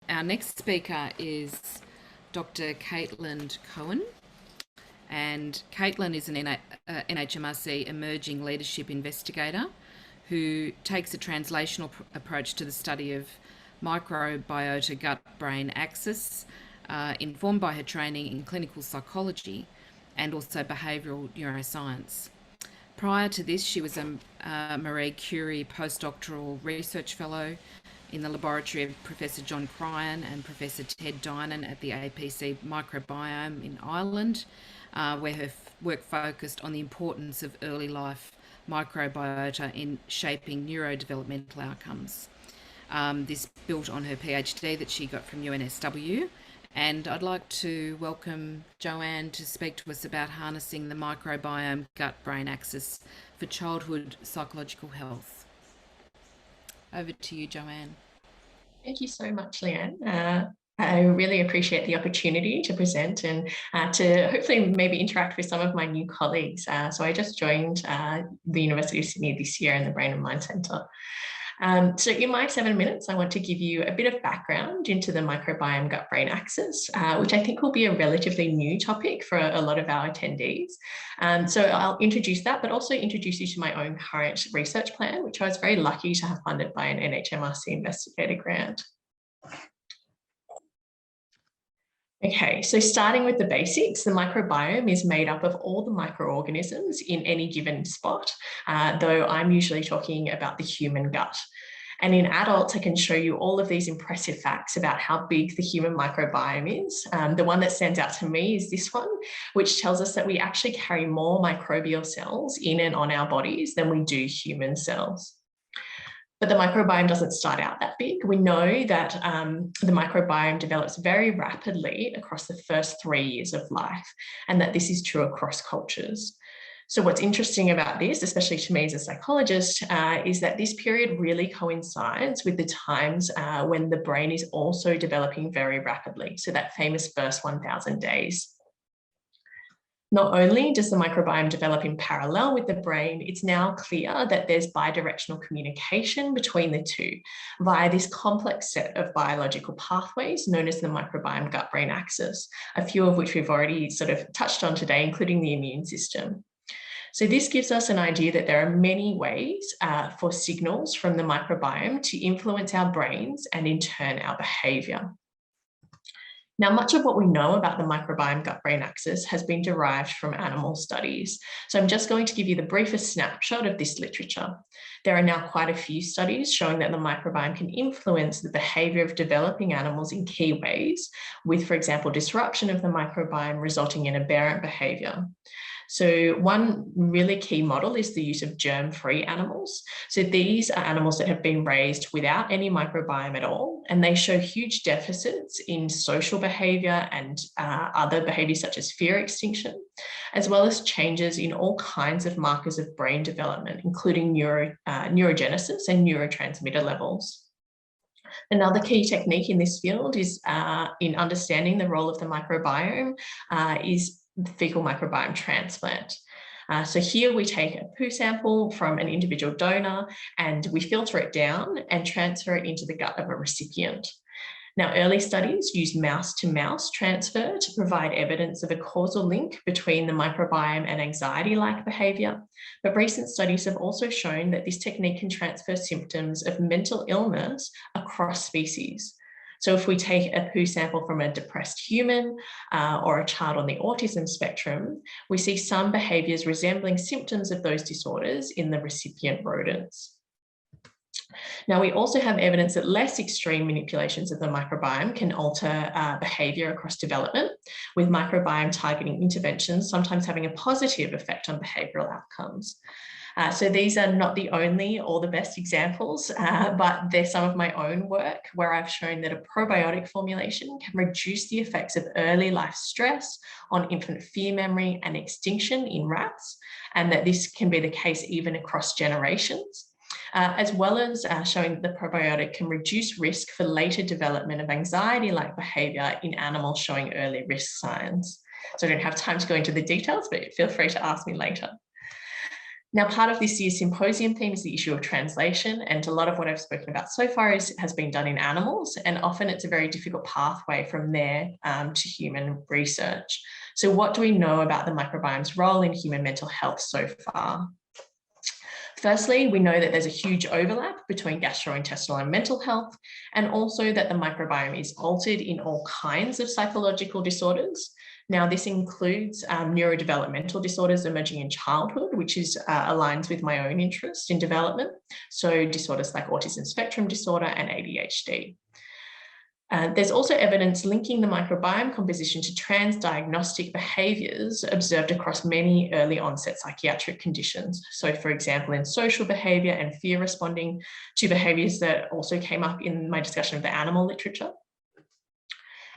Our next speaker is Dr. Caitlin Cowan, and Caitlin is an NHMRC emerging leadership investigator who takes a translational approach to the study of microbiota gut-brain axis, informed by her training in clinical psychology and also behavioural neuroscience. Prior to this, she was a Marie Curie postdoctoral research fellow in the laboratory of Professor John Cryan and Professor Ted Dinan at the APC Microbiome in Ireland, where her work focused on the importance of early life microbiota in shaping neurodevelopmental outcomes. This built on her PhD that she got from UNSW. And I'd like to welcome Joanne to speak to us about harnessing the microbiome gut-brain axis for childhood psychological health. Over to you, Joanne. Thank you so much, Leanne. I really appreciate the opportunity to present and to hopefully maybe interact with some of my new colleagues. So I just joined the University of Sydney this year in the Brain and Mind Centre. So in my 7 minutes, I want to give you a bit of background into the microbiome gut-brain axis, which I think will be a relatively new topic for a lot of our attendees. So I'll introduce that, but also introduce you to my own current research plan, which I was very lucky to have funded by an NHMRC investigator grant. Okay, so starting with the basics, the microbiome is made up of all the microorganisms in any given spot, though I'm usually talking about the human gut. And in adults, I can show you all of these impressive facts about how big the human microbiome is. The one that stands out to me is this one, which tells us that we actually carry more microbial cells in and on our bodies than we do human cells. But the microbiome doesn't start out that big. We know that the microbiome develops very rapidly across the first 3 years of life, and that this is true across cultures. So what's interesting about this, especially to me as a psychologist, is that this period really coincides with the times when the brain is also developing very rapidly. So that famous first 1,000 days. Not only does the microbiome develop in parallel with the brain, it's now clear that there's bidirectional communication between the two via this complex set of biological pathways known as the microbiome gut-brain axis, a few of which we've already sort of touched on today, including the immune system. So this gives us an idea that there are many ways for signals from the microbiome to influence our brains and in turn our behaviour. Now, much of what we know about the microbiome gut-brain axis has been derived from animal studies. So I'm just going to give you the briefest snapshot of this literature. There are now quite a few studies showing that the microbiome can influence the behaviour of developing animals in key ways, with, for example, disruption of the microbiome resulting in aberrant behaviour. So one really key model is the use of germ-free animals. So these are animals that have been raised without any microbiome at all, and they show huge deficits in social behaviour and other behaviours such as fear extinction, as well as changes in all kinds of markers of brain development, including neurogenesis and neurotransmitter levels. Another key technique in this field is in understanding the role of the microbiome is fecal microbiome transplant. So here we take a poo sample from an individual donor and we filter it down and transfer it into the gut of a recipient. Now, early studies use mouse-to-mouse transfer to provide evidence of a causal link between the microbiome and anxiety-like behaviour, but recent studies have also shown that this technique can transfer symptoms of mental illness across species. So if we take a poo sample from a depressed human or a child on the autism spectrum, we see some behaviours resembling symptoms of those disorders in the recipient rodents. Now, we also have evidence that less extreme manipulations of the microbiome can alter behaviour across development, with microbiome targeting interventions sometimes having a positive effect on behavioural outcomes. So these are not the only or the best examples, but they're some of my own work where I've shown that a probiotic formulation can reduce the effects of early life stress on infant fear memory and extinction in rats, and that this can be the case even across generations. As well as showing that the probiotic can reduce risk for later development of anxiety-like behaviour in animals showing early risk signs. So I don't have time to go into the details, but feel free to ask me later. Now, part of this year's symposium theme is the issue of translation, and a lot of what I've spoken about so far has been done in animals, and often it's a very difficult pathway from there to human research. So what do we know about the microbiome's role in human mental health so far? Firstly, we know that there's a huge overlap between gastrointestinal and mental health, and also that the microbiome is altered in all kinds of psychological disorders. Now, this includes neurodevelopmental disorders emerging in childhood, which aligns with my own interest in development. So disorders like autism spectrum disorder and ADHD. There's also evidence linking the microbiome composition to transdiagnostic behaviours observed across many early onset psychiatric conditions. So, for example, in social behaviour and fear responding to behaviours that also came up in my discussion of the animal literature.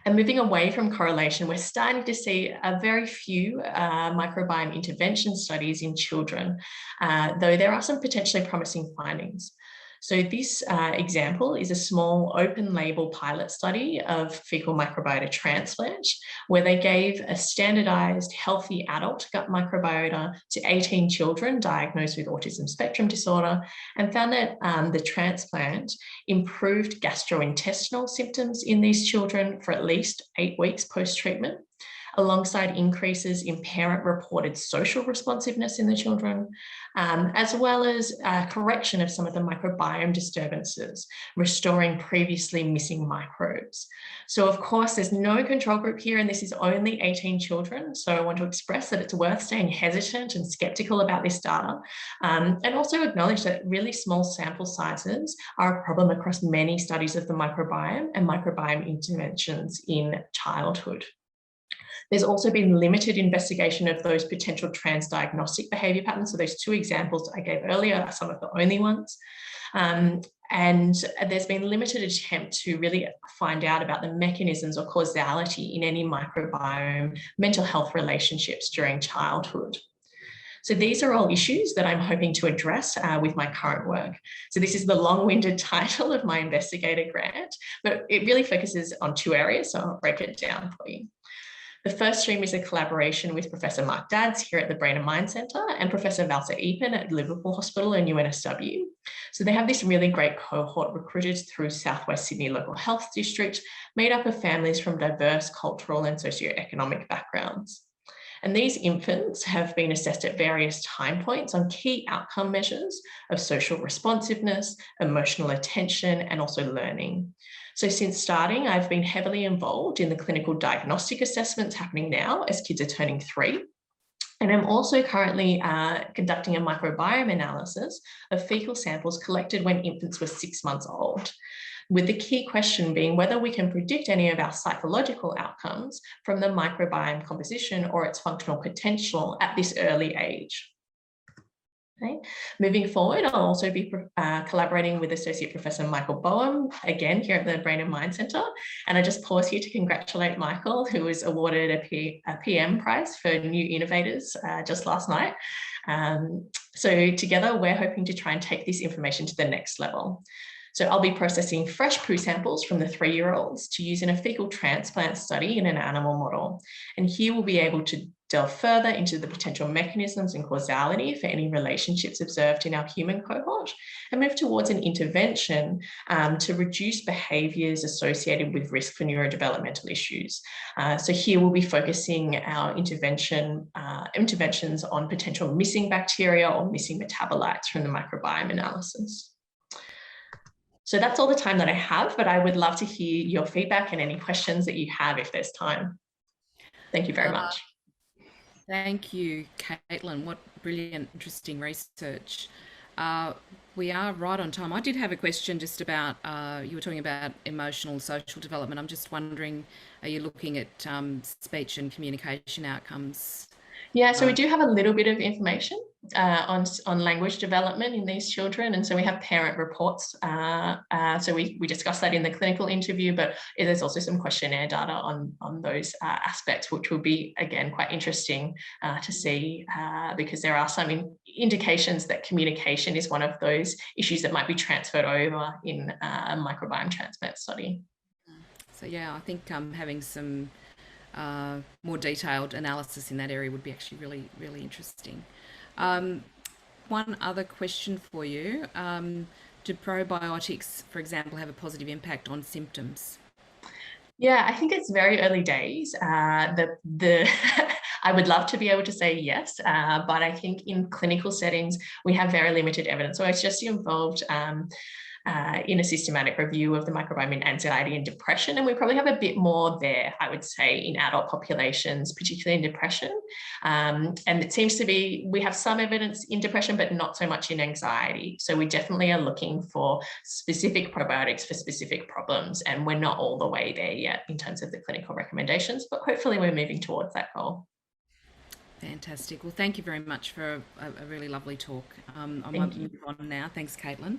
And moving away from correlation, we're starting to see a very few microbiome intervention studies in children, though there are some potentially promising findings. So this example is a small open label pilot study of fecal microbiota transplant, where they gave a standardized healthy adult gut microbiota to 18 children diagnosed with autism spectrum disorder, and found that the transplant improved gastrointestinal symptoms in these children for at least 8 weeks post-treatment, alongside increases in parent-reported social responsiveness in the children, as well as correction of some of the microbiome disturbances, restoring previously missing microbes. So of course, there's no control group here, and this is only 18 children. So I want to express that it's worth staying hesitant and skeptical about this data, and also acknowledge that really small sample sizes are a problem across many studies of the microbiome and microbiome interventions in childhood. There's also been limited investigation of those potential transdiagnostic behaviour patterns. So those 2 examples I gave earlier are some of the only ones. And there's been limited attempt to really find out about the mechanisms or causality in any microbiome mental health relationships during childhood. So these are all issues that I'm hoping to address with my current work. So this is the long-winded title of my investigator grant, but it really focuses on 2 areas, so I'll break it down for you. The first stream is a collaboration with Professor Mark Dadds here at the Brain and Mind Centre and Professor Valsa Epen at Liverpool Hospital and UNSW. So they have this really great cohort recruited through South West Sydney Local Health District, made up of families from diverse cultural and socioeconomic backgrounds. And these infants have been assessed at various time points on key outcome measures of social responsiveness, emotional attention, and also learning. So since starting, I've been heavily involved in the clinical diagnostic assessments happening now as kids are turning 3. And I'm also currently conducting a microbiome analysis of fecal samples collected when infants were 6 months old, with the key question being whether we can predict any of our psychological outcomes from the microbiome composition or its functional potential at this early age. Okay. Moving forward, I'll also be collaborating with Associate Professor Michael Boehm, again here at the Brain and Mind Centre. And I just pause here to congratulate Michael, who was awarded a PM prize for new innovators just last night. So together, we're hoping to try and take this information to the next level. So I'll be processing fresh poo samples from the 3-year-olds to use in a fecal transplant study in an animal model. And here we'll be able to delve further into the potential mechanisms and causality for any relationships observed in our human cohort, and move towards an intervention to reduce behaviours associated with risk for neurodevelopmental issues. So here we'll be focusing our interventions on potential missing bacteria or missing metabolites from the microbiome analysis. So that's all the time that I have, but I would love to hear your feedback and any questions that you have if there's time. Thank you very much. Thank you, Caitlin. What brilliant, interesting research. We are right on time. I did have a question just about, you were talking about emotional social development. I'm just wondering, are you looking at speech and communication outcomes? Yeah, so we do have a little bit of information on language development in these children, and so we have parent reports. So we discussed that in the clinical interview, but there's also some questionnaire data on those aspects, which will be again quite interesting to see because there are some indications that communication is one of those issues that might be transferred over in a microbiome transplant study. So yeah, I think having some more detailed analysis in that area would be actually really, really interesting. one other question for you. Do probiotics, for example, have a positive impact on symptoms? Yeah, I think it's very early days. The I would love to be able to say yes, but I think in clinical settings we have very limited evidence. So it's just involved in a systematic review of the microbiome in anxiety and depression, and we probably have a bit more there, I would say, in adult populations, particularly in depression. And it seems to be we have some evidence in depression, but not so much in anxiety. So we definitely are looking for specific probiotics for specific problems, and we're not all the way there yet in terms of the clinical recommendations, but hopefully we're moving towards that goal. Fantastic. Well, thank you very much for a really lovely talk. I Thank might you. move on now. Thanks, Caitlin.